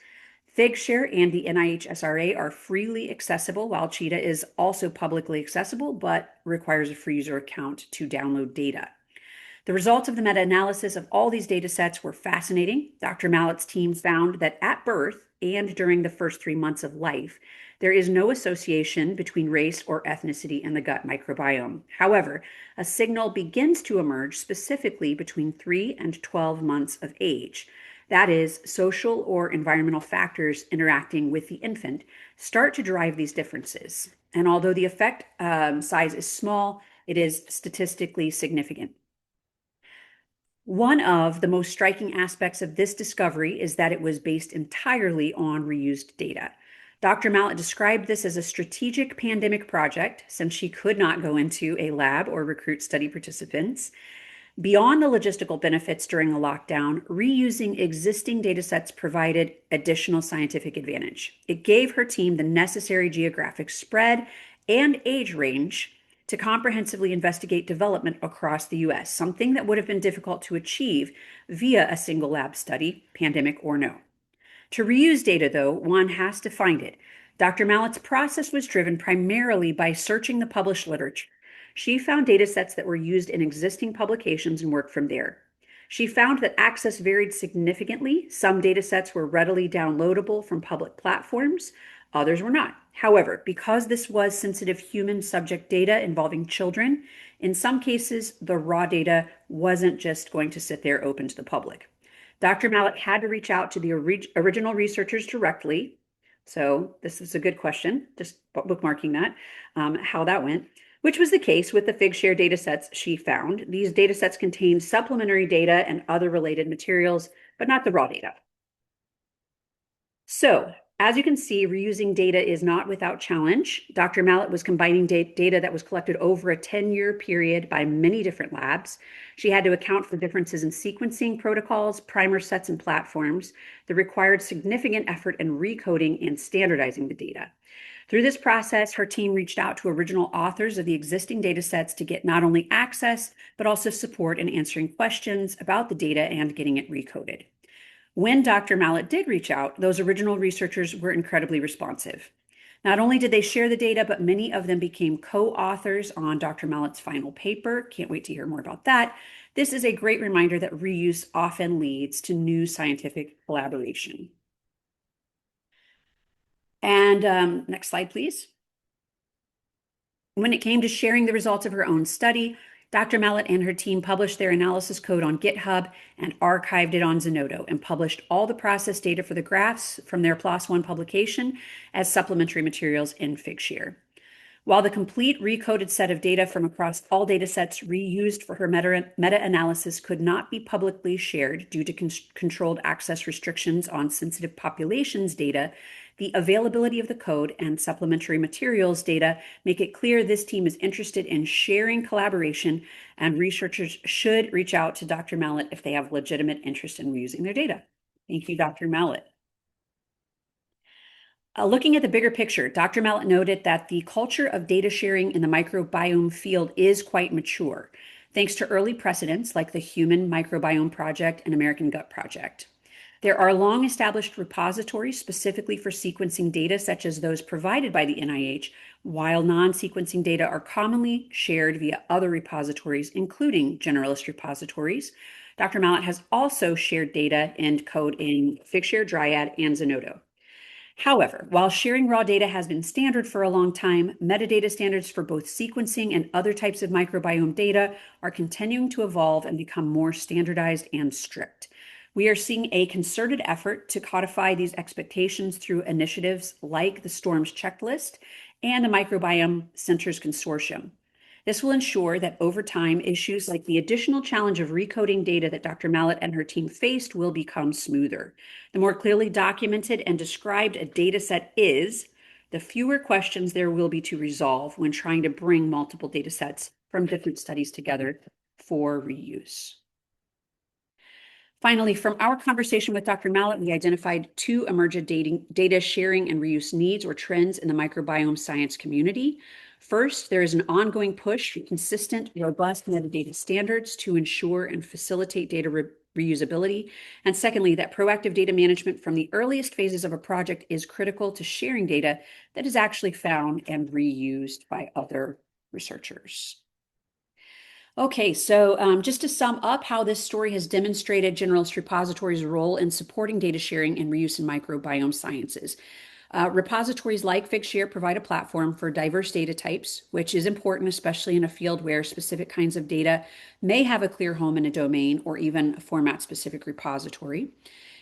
Figshare and the NIH SRA are freely accessible, while Cheetah is also publicly accessible, but requires a free user account to download data. The results of the meta-analysis of all these data sets were fascinating. Dr. Mallett's team found that at birth, and during the first 3 months of life, there is no association between race or ethnicity and the gut microbiome. However, a signal begins to emerge specifically between 3 and 12 months of age. That is, social or environmental factors interacting with the infant start to drive these differences. And although the effect size is small, it is statistically significant. One of the most striking aspects of this discovery is that it was based entirely on reused data. Dr. Mallet described this as a strategic pandemic project since she could not go into a lab or recruit study participants. Beyond the logistical benefits during the lockdown, reusing existing datasets provided additional scientific advantage. It gave her team the necessary geographic spread and age range to comprehensively investigate development across the US, something that would have been difficult to achieve via a single lab study, pandemic or no. To reuse data, though, one has to find it. Dr. Mallet's process was driven primarily by searching the published literature. She found data sets that were used in existing publications and worked from there. She found that access varied significantly. Some data sets were readily downloadable from public platforms, others were not. However, because this was sensitive human subject data involving children, in some cases, the raw data wasn't just going to sit there open to the public. Dr. Mallet had to reach out to the original researchers directly. So this is a good question, just bookmarking that, how that went, which was the case with the Figshare datasets she found. These datasets contained supplementary data and other related materials, but not the raw data. So, as you can see, reusing data is not without challenge. Dr. Mallet was combining data that was collected over a 10-year period by many different labs. She had to account for differences in sequencing protocols, primer sets, and platforms that required significant effort in recoding and standardizing the data. Through this process, her team reached out to original authors of the existing data sets to get not only access, but also support in answering questions about the data and getting it recoded. When Dr. Mallet did reach out, those original researchers were incredibly responsive. Not only did they share the data, but many of them became co-authors on Dr. Mallet's final paper. Can't wait to hear more about that. This is a great reminder that reuse often leads to new scientific collaboration. And next slide, please. When it came to sharing the results of her own study, Dr. Mallet and her team published their analysis code on GitHub and archived it on Zenodo and published all the process data for the graphs from their PLOS One publication as supplementary materials in Figshare. While the complete recoded set of data from across all data sets reused for her meta-analysis could not be publicly shared due to controlled access restrictions on sensitive populations data, the availability of the code and supplementary materials data make it clear this team is interested in sharing collaboration, and researchers should reach out to Dr. Mallet if they have legitimate interest in reusing their data. Thank you, Dr. Mallet. Looking at the bigger picture, Dr. Mallet noted that the culture of data sharing in the microbiome field is quite mature, thanks to early precedents like the Human Microbiome Project and American Gut Project. There are long-established repositories specifically for sequencing data, such as those provided by the NIH, while non-sequencing data are commonly shared via other repositories, including generalist repositories. Dr. Mallet has also shared data and code in Figshare, Dryad, and Zenodo. However, while sharing raw data has been standard for a long time, metadata standards for both sequencing and other types of microbiome data are continuing to evolve and become more standardized and strict. We are seeing a concerted effort to codify these expectations through initiatives like the STORMS checklist and the Microbiome Centers Consortium. This will ensure that over time, issues like the additional challenge of recoding data that Dr. Mallet and her team faced will become smoother. The more clearly documented and described a data set is, the fewer questions there will be to resolve when trying to bring multiple data sets from different studies together for reuse. Finally, from our conversation with Dr. Mallet, we identified two emergent data sharing and reuse needs or trends in the microbiome science community. First, there is an ongoing push for consistent, robust metadata standards to ensure and facilitate data reusability. And secondly, that proactive data management from the earliest phases of a project is critical to sharing data that is actually found and reused by other researchers. Okay, so just to sum up how this story has demonstrated Generalist Repositories' role in supporting data sharing and reuse in microbiome sciences. Repositories like Figshare provide a platform for diverse data types, which is important, especially in a field where specific kinds of data may have a clear home in a domain or even a format-specific repository.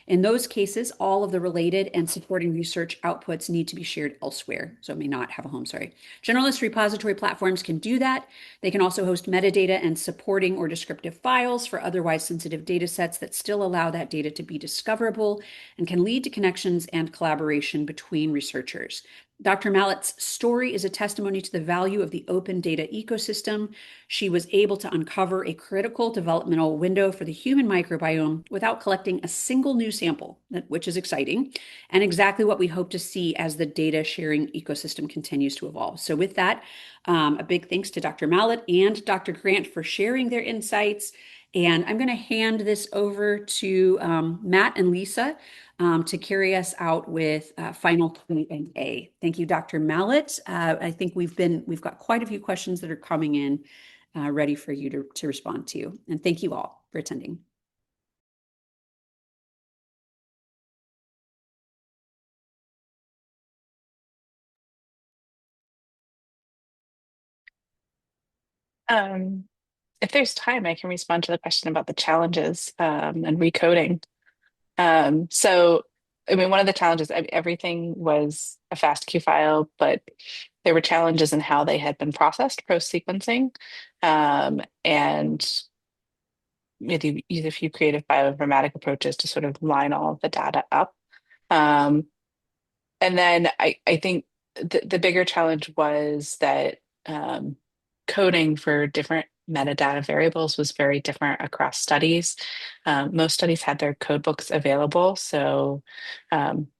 In those cases, all of the related and supporting research outputs need to be shared elsewhere, so it may not have a home, sorry. Generalist repository platforms can do that. They can also host metadata and supporting or descriptive files for otherwise sensitive data sets that still allow that data to be discoverable and can lead to connections and collaboration between researchers. Dr. Mallett's story is a testimony to the value of the open data ecosystem. She was able to uncover a critical developmental window for the human microbiome without collecting a single new sample, which is exciting, and exactly what we hope to see as the data sharing ecosystem continues to evolve. So with that, a big thanks to Dr. Mallett and Dr. Grant for sharing their insights. And I'm going to hand this over to Matt and Lisa to carry us out with final Q&A. Thank you, Dr. Mallett. I think we've got quite a few questions that are coming in ready for you to respond to. And thank you all for attending. If there's time, I can respond to the question about the challenges and recoding. So, I mean, one of the challenges, everything was a FASTQ file, but there were challenges in how they had been processed post-sequencing. And we had to use a few creative bioinformatic approaches to sort of line all of the data up. Um, and then I think the bigger challenge was that coding for different metadata variables was very different across studies. Most studies had their code books available, so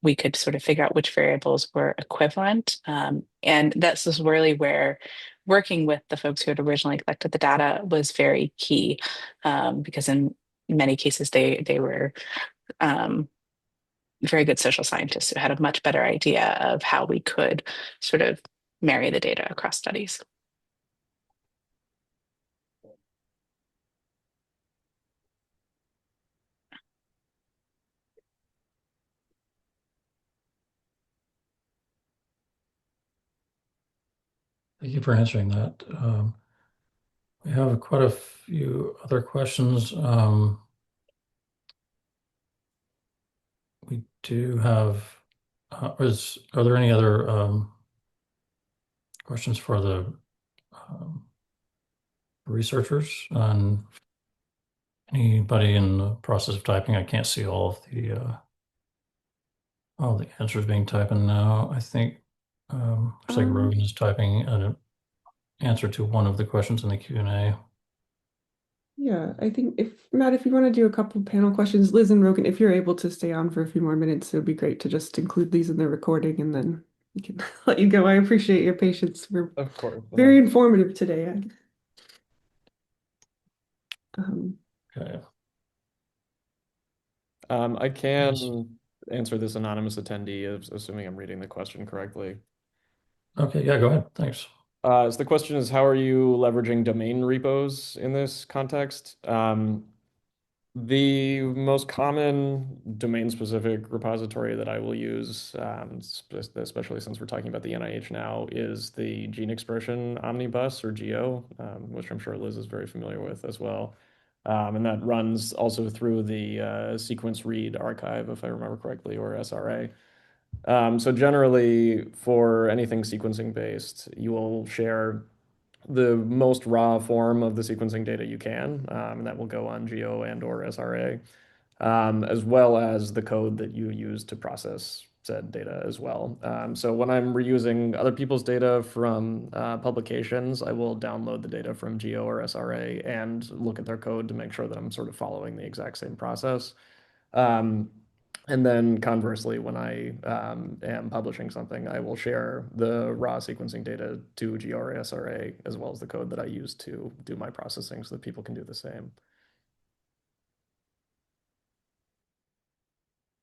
we could sort of figure out which variables were equivalent. And this is really where working with the folks who had originally collected the data was very key, because in many cases they were very good social scientists who had a much better idea of how we could sort of marry the data across studies. Thank you for answering that. We have quite a few other questions. We do have, are there any other questions for the researchers? On anybody in the process of typing? I can't see all the answers being typed in now. I think looks like Rogan is typing an answer to one of the questions in the Q&A. Yeah, I think Matt, if you want to do a couple panel questions, Liz and Rogan, if you're able to stay on for a few more minutes, it would be great to just include these in the recording and then we can let you go. I appreciate your patience. We're Of course. very informative today. Okay. I can answer this anonymous attendee, assuming I'm reading the question correctly. Okay, yeah, go ahead. Thanks. So the question is, how are you leveraging domain repos in this context? The most common domain-specific repository that I will use, especially since we're talking about the NIH now, is the Gene Expression Omnibus, or GEO, which I'm sure Liz is very familiar with as well. And that runs also through the Sequence Read archive, if I remember correctly, or SRA. So generally, for anything sequencing based, you will share the most raw form of the sequencing data you can, and that will go on GEO and or SRA, as well as the code that you use to process said data as well. So when I'm reusing other people's data from publications, I will download the data from GEO or SRA and look at their code to make sure that I'm sort of following the exact same process. And then conversely, when I am publishing something, I will share the raw sequencing data to GEO or SRA, as well as the code that I use to do my processing so that people can do the same.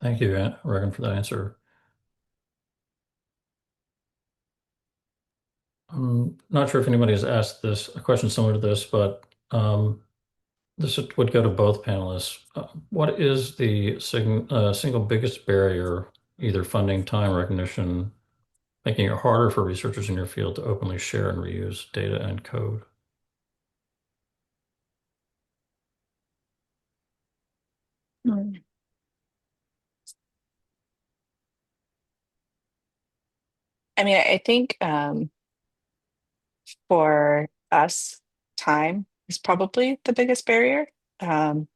Thank you, Regan, for that answer. I'm not sure if anybody has asked a question similar to this, but This would go to both panelists. What is the single biggest barrier, either funding, time, recognition, making it harder for researchers in your field to openly share and reuse data and code? Mm. I mean, I think for us, time is probably the biggest barrier. Um,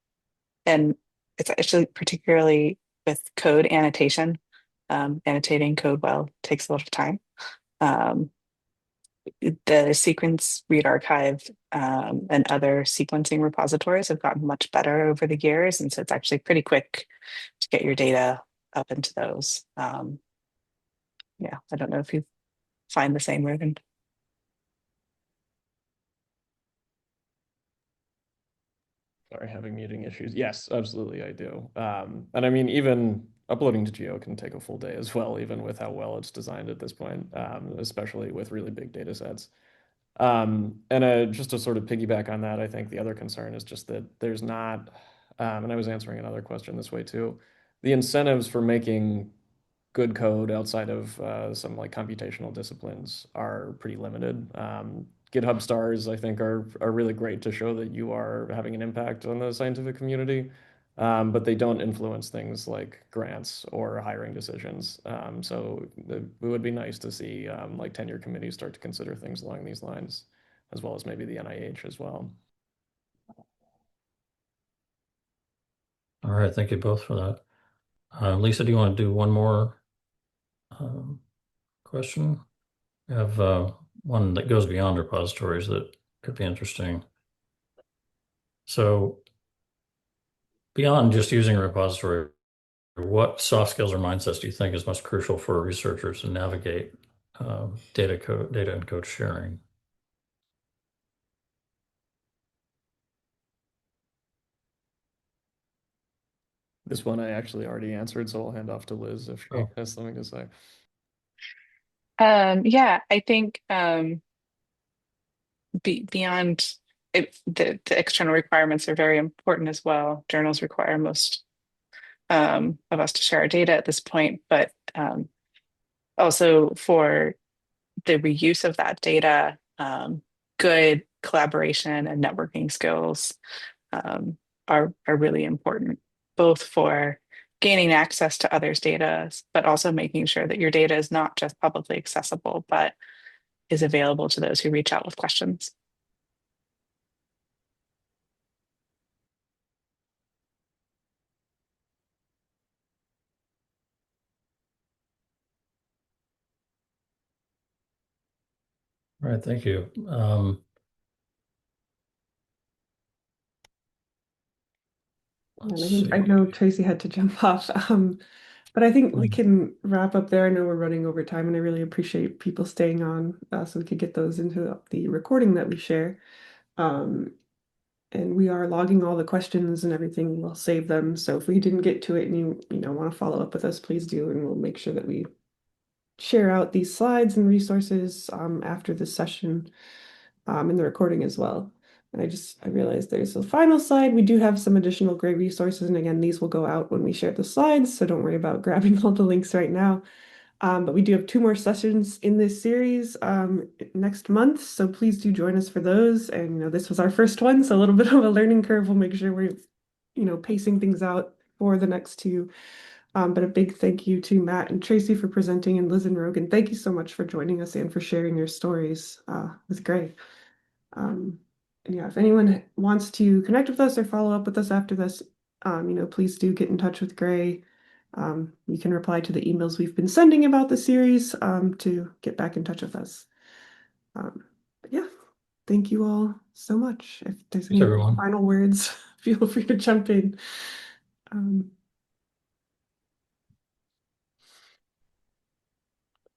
and it's actually particularly with code annotation. Annotating code well takes a lot of time. Um, the sequence read archive and other sequencing repositories have gotten much better over the years, and so it's actually pretty quick to get your data up into those. Yeah, I don't know if you find the same, Ruben. Sorry, having muting issues. Yes, absolutely, I do. And I mean, even uploading to Geo can take a full day as well, even with how well it's designed at this point, especially with really big data sets. And just to sort of piggyback on that, I think the other concern is just that there's not, and I was answering another question this way too, the incentives for making good code outside of some like computational disciplines are pretty limited. GitHub stars, I think, are really great to show that you are having an impact on the scientific community, but they don't influence things like grants or hiring decisions. So it would be nice to see like tenure committees start to consider things along these lines, as well as maybe the NIH as well. All right, thank you both for that. Lisa, do you want to do one more um, question? We have one that goes beyond repositories that could be interesting. So beyond just using a repository, what soft skills or mindsets do you think is most crucial for researchers to navigate data and code sharing? This one I actually already answered, so I'll hand off to Liz if she Oh. has something to say. Yeah, I think beyond the external requirements are very important as well. Journals require most of us to share our data at this point, but also for the reuse of that data, good collaboration and networking skills um, are really important, both for gaining access to others' data, but also making sure that your data is not just publicly accessible, but is available to those who reach out with questions. All right, thank you. And I Let's think I see. know Tracy had to jump off, but I think we Mm. can wrap up there. I know we're running over time, and I really appreciate people staying on so we could get those into the recording that we share. Um, and we are logging all the questions and everything. We'll save them. So if we didn't get to it and you want to follow up with us, please do, and we'll make sure that we share out these slides and resources after this session in the recording as well. And I realized there's a final slide. We do have some additional great resources. And again, these will go out when we share the slides. So don't worry about grabbing all the links right now. But we do have 2 more sessions in this series next month. So please do join us for those. And, this was our first one. So a little bit of a learning curve. We'll make sure we're, pacing things out for the next 2. But a big thank you to Matt and Tracy for presenting, and Liz and Rogan. Thank you so much for joining us and for sharing your stories. It was great. And yeah, if anyone wants to connect with us or follow up with us after this, please do get in touch with GREI. You can reply to the emails we've been sending about the series to get back in touch with us. But yeah, thank you all so much. If there's Thanks, any everyone. final words, feel free to jump in.